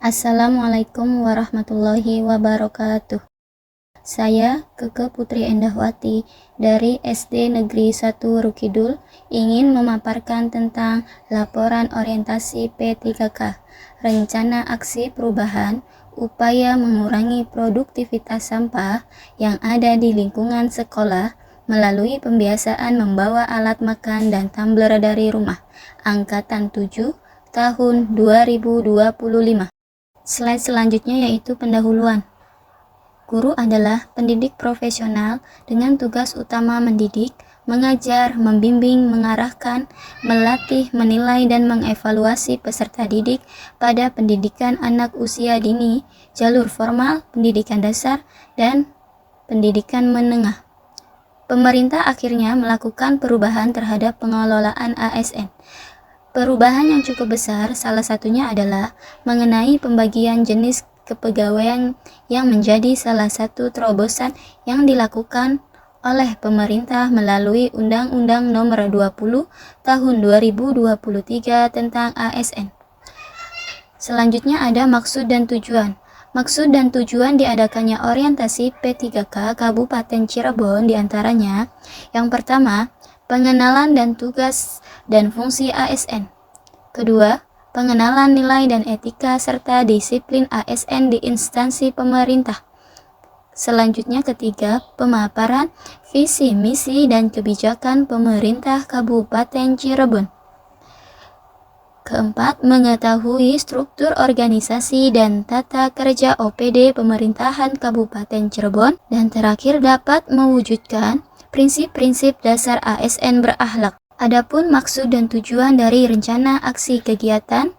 Assalamualaikum warahmatullahi wabarakatuh. Saya Keke Putri Endahwati dari SD Negeri 1 Rukidul ingin memaparkan tentang laporan orientasi P3K, Rencana Aksi Perubahan, upaya mengurangi produktivitas sampah yang ada di lingkungan sekolah melalui pembiasaan membawa alat makan dan tumbler dari rumah, Angkatan 7, tahun 2025. Slide selanjutnya yaitu pendahuluan. Guru adalah pendidik profesional dengan tugas utama mendidik, mengajar, membimbing, mengarahkan, melatih, menilai, dan mengevaluasi peserta didik pada pendidikan anak usia dini, jalur formal, pendidikan dasar, dan pendidikan menengah. Pemerintah akhirnya melakukan perubahan terhadap pengelolaan ASN. Perubahan yang cukup besar salah satunya adalah mengenai pembagian jenis kepegawaian yang menjadi salah satu terobosan yang dilakukan oleh pemerintah melalui Undang-Undang Nomor 20 Tahun 2023 tentang ASN. Selanjutnya ada maksud dan tujuan. Maksud dan tujuan diadakannya orientasi P3K Kabupaten Cirebon diantaranya: yang pertama, pengenalan dan tugas dan fungsi ASN. Kedua, pengenalan nilai dan etika serta disiplin ASN di instansi pemerintah. Selanjutnya ketiga, pemaparan visi, misi, dan kebijakan pemerintah Kabupaten Cirebon. Keempat, mengetahui struktur organisasi dan tata kerja OPD pemerintahan Kabupaten Cirebon. Dan terakhir, dapat mewujudkan prinsip-prinsip dasar ASN berakhlak. Adapun maksud dan tujuan dari rencana aksi kegiatan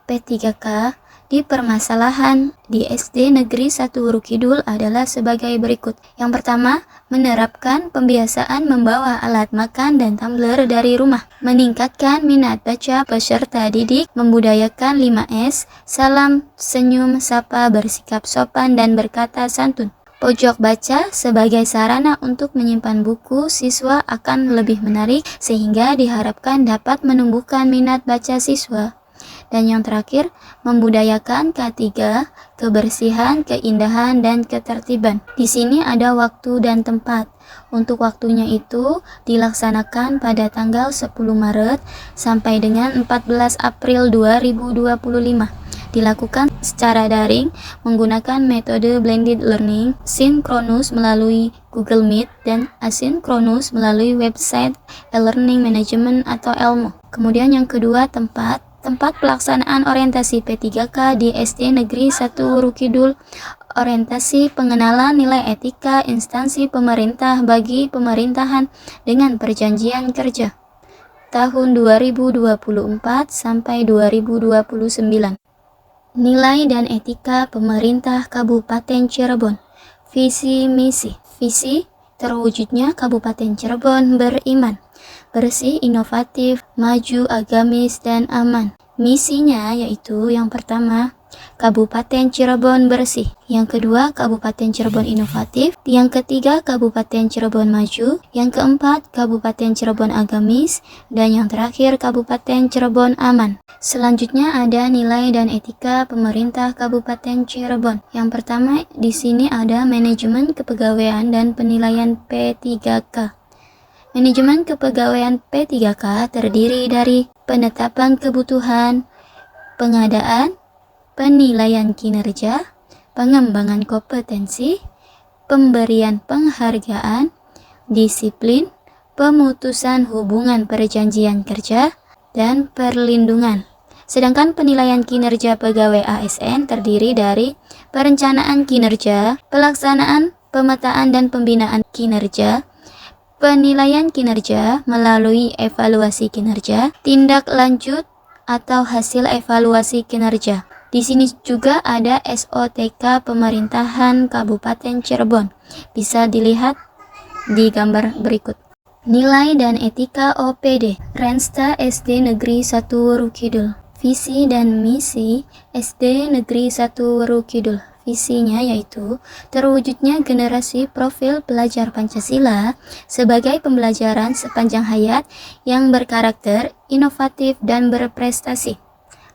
P3K di permasalahan di SD Negeri 1 Rukidul adalah sebagai berikut. Yang pertama, menerapkan pembiasaan membawa alat makan dan tumbler dari rumah, meningkatkan minat baca peserta didik, membudayakan 5S, salam, senyum, sapa, bersikap sopan, dan berkata santun. Pojok baca sebagai sarana untuk menyimpan buku siswa akan lebih menarik sehingga diharapkan dapat menumbuhkan minat baca siswa. Dan yang terakhir, membudayakan K3, kebersihan, keindahan, dan ketertiban. Di sini ada waktu dan tempat. Untuk waktunya itu dilaksanakan pada tanggal 10 Maret sampai dengan 14 April 2025. Dilakukan secara daring menggunakan metode blended learning, sinkronus melalui Google Meet, dan asinkronus melalui website e-learning management atau ELMO. Kemudian yang kedua, tempat pelaksanaan orientasi P3K di SD Negeri 1 Rukidul. Orientasi pengenalan nilai etika instansi pemerintah bagi pemerintahan dengan perjanjian kerja tahun 2024 sampai 2029. Nilai dan etika pemerintah Kabupaten Cirebon. Visi misi. Visi, terwujudnya Kabupaten Cirebon beriman, bersih, inovatif, maju, agamis, dan aman. Misinya yaitu yang pertama, Kabupaten Cirebon bersih. Yang kedua, Kabupaten Cirebon inovatif. Yang ketiga, Kabupaten Cirebon maju. Yang keempat, Kabupaten Cirebon agamis. Dan yang terakhir, Kabupaten Cirebon aman. Selanjutnya ada nilai dan etika pemerintah Kabupaten Cirebon. Yang pertama di sini ada manajemen kepegawaian dan penilaian P3K. Manajemen kepegawaian P3K terdiri dari penetapan kebutuhan, pengadaan, penilaian kinerja, pengembangan kompetensi, pemberian penghargaan, disiplin, pemutusan hubungan perjanjian kerja, dan perlindungan. Sedangkan penilaian kinerja pegawai ASN terdiri dari perencanaan kinerja, pelaksanaan, pemetaan, dan pembinaan kinerja, penilaian kinerja melalui evaluasi kinerja, tindak lanjut atau hasil evaluasi kinerja. Di sini juga ada SOTK pemerintahan Kabupaten Cirebon. Bisa dilihat di gambar berikut. Nilai dan etika OPD. Rensta SD Negeri 1 Rukidul. Visi dan misi SD Negeri 1 Rukidul. Visinya yaitu terwujudnya generasi profil pelajar Pancasila sebagai pembelajaran sepanjang hayat yang berkarakter, inovatif, dan berprestasi.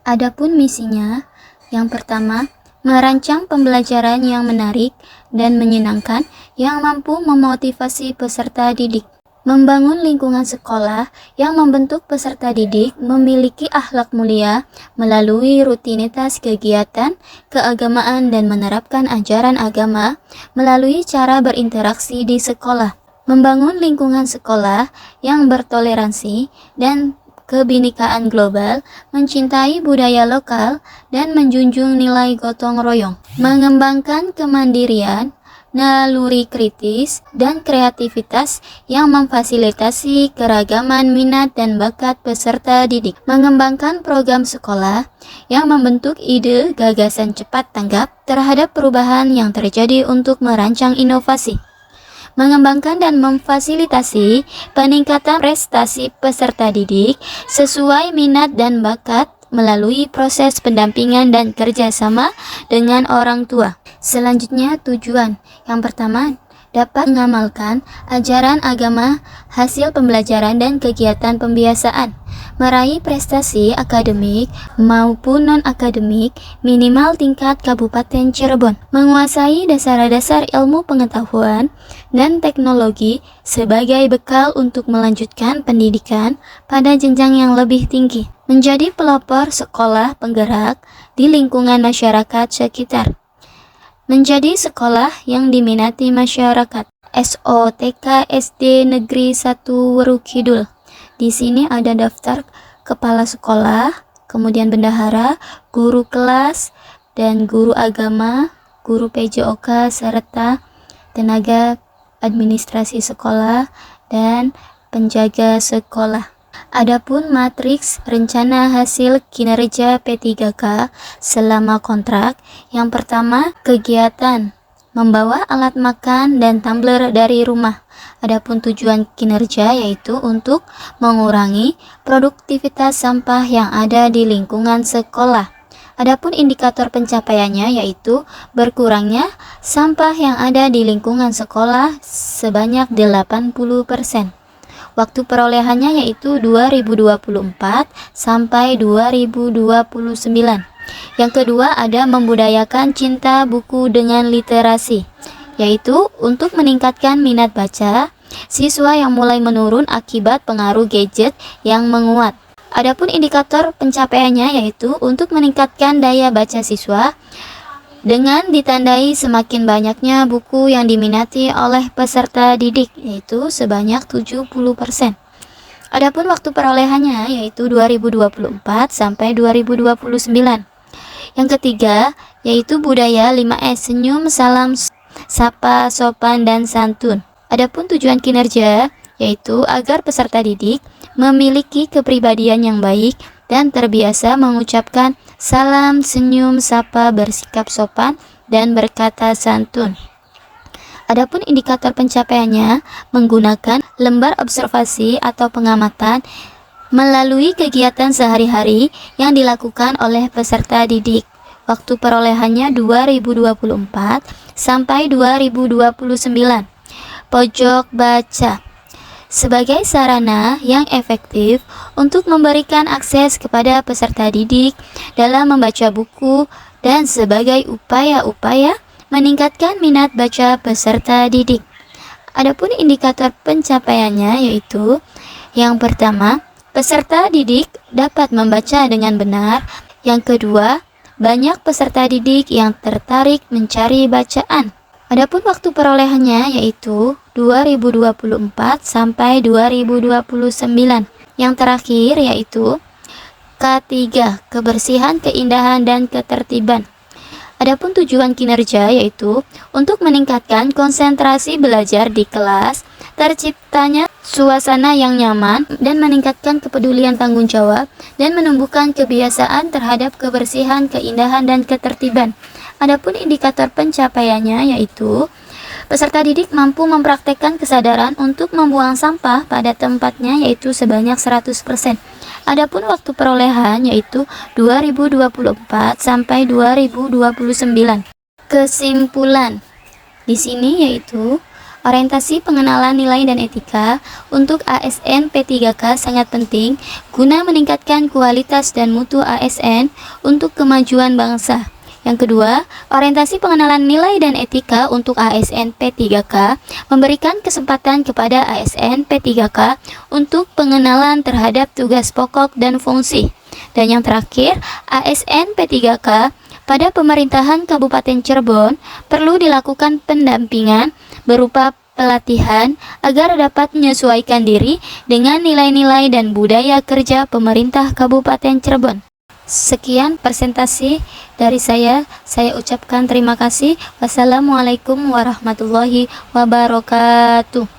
Adapun misinya, Yang pertama, merancang pembelajaran yang menarik dan menyenangkan yang mampu memotivasi peserta didik. Membangun lingkungan sekolah yang membentuk peserta didik memiliki akhlak mulia melalui rutinitas kegiatan keagamaan dan menerapkan ajaran agama melalui cara berinteraksi di sekolah. Membangun lingkungan sekolah yang bertoleransi dan kebinekaan global, mencintai budaya lokal, dan menjunjung nilai gotong royong. Mengembangkan kemandirian, naluri kritis, dan kreativitas yang memfasilitasi keragaman minat dan bakat peserta didik. Mengembangkan program sekolah yang membentuk ide gagasan cepat tanggap terhadap perubahan yang terjadi untuk merancang inovasi. Mengembangkan dan memfasilitasi peningkatan prestasi peserta didik sesuai minat dan bakat melalui proses pendampingan dan kerjasama dengan orang tua. Selanjutnya, tujuan. Yang pertama, dapat mengamalkan ajaran agama, hasil pembelajaran dan kegiatan pembiasaan, meraih prestasi akademik maupun non-akademik minimal tingkat Kabupaten Cirebon, menguasai dasar-dasar ilmu pengetahuan dan teknologi sebagai bekal untuk melanjutkan pendidikan pada jenjang yang lebih tinggi, menjadi pelopor sekolah penggerak di lingkungan masyarakat sekitar. Menjadi sekolah yang diminati masyarakat. SOTK SD Negeri 1 Weru Kidul. Di sini ada daftar kepala sekolah, kemudian bendahara, guru kelas, dan guru agama, guru PJOK, serta tenaga administrasi sekolah dan penjaga sekolah. Adapun matriks rencana hasil kinerja P3K selama kontrak, yang pertama, kegiatan membawa alat makan dan tumbler dari rumah. Adapun tujuan kinerja yaitu untuk mengurangi produktivitas sampah yang ada di lingkungan sekolah. Adapun indikator pencapaiannya yaitu berkurangnya sampah yang ada di lingkungan sekolah sebanyak 80%. Waktu perolehannya yaitu 2024 sampai 2029. Yang kedua ada membudayakan cinta buku dengan literasi, yaitu untuk meningkatkan minat baca siswa yang mulai menurun akibat pengaruh gadget yang menguat. Adapun indikator pencapaiannya yaitu untuk meningkatkan daya baca siswa dengan ditandai semakin banyaknya buku yang diminati oleh peserta didik, yaitu sebanyak 70%. Adapun waktu perolehannya yaitu 2024 sampai 2029. Yang ketiga yaitu budaya 5S, senyum, salam, sapa, sopan, dan santun. Adapun tujuan kinerja yaitu agar peserta didik memiliki kepribadian yang baik dan terbiasa mengucapkan salam, senyum, sapa, bersikap sopan, dan berkata santun. Adapun indikator pencapaiannya menggunakan lembar observasi atau pengamatan melalui kegiatan sehari-hari yang dilakukan oleh peserta didik. Waktu perolehannya 2024 sampai 2029. Pojok baca sebagai sarana yang efektif untuk memberikan akses kepada peserta didik dalam membaca buku dan sebagai upaya-upaya meningkatkan minat baca peserta didik. Adapun indikator pencapaiannya yaitu yang pertama, peserta didik dapat membaca dengan benar. Yang kedua, banyak peserta didik yang tertarik mencari bacaan. Adapun waktu perolehannya yaitu 2024 sampai 2029. Yang terakhir yaitu K3, kebersihan, keindahan, dan ketertiban. Adapun tujuan kinerja yaitu untuk meningkatkan konsentrasi belajar di kelas, terciptanya suasana yang nyaman, dan meningkatkan kepedulian tanggung jawab, dan menumbuhkan kebiasaan terhadap kebersihan, keindahan, dan ketertiban. Adapun indikator pencapaiannya yaitu peserta didik mampu mempraktekkan kesadaran untuk membuang sampah pada tempatnya yaitu sebanyak 100%. Adapun waktu perolehan yaitu 2024 sampai 2029. Kesimpulan di sini yaitu Orientasi pengenalan nilai dan etika untuk ASN P3K sangat penting guna meningkatkan kualitas dan mutu ASN untuk kemajuan bangsa. Yang kedua, orientasi pengenalan nilai dan etika untuk ASN P3K memberikan kesempatan kepada ASN P3K untuk pengenalan terhadap tugas pokok dan fungsi. Dan yang terakhir, ASN P3K pada pemerintahan Kabupaten Cirebon perlu dilakukan pendampingan berupa pelatihan agar dapat menyesuaikan diri dengan nilai-nilai dan budaya kerja pemerintah Kabupaten Cirebon. Sekian presentasi dari saya ucapkan terima kasih. Wassalamualaikum warahmatullahi wabarakatuh.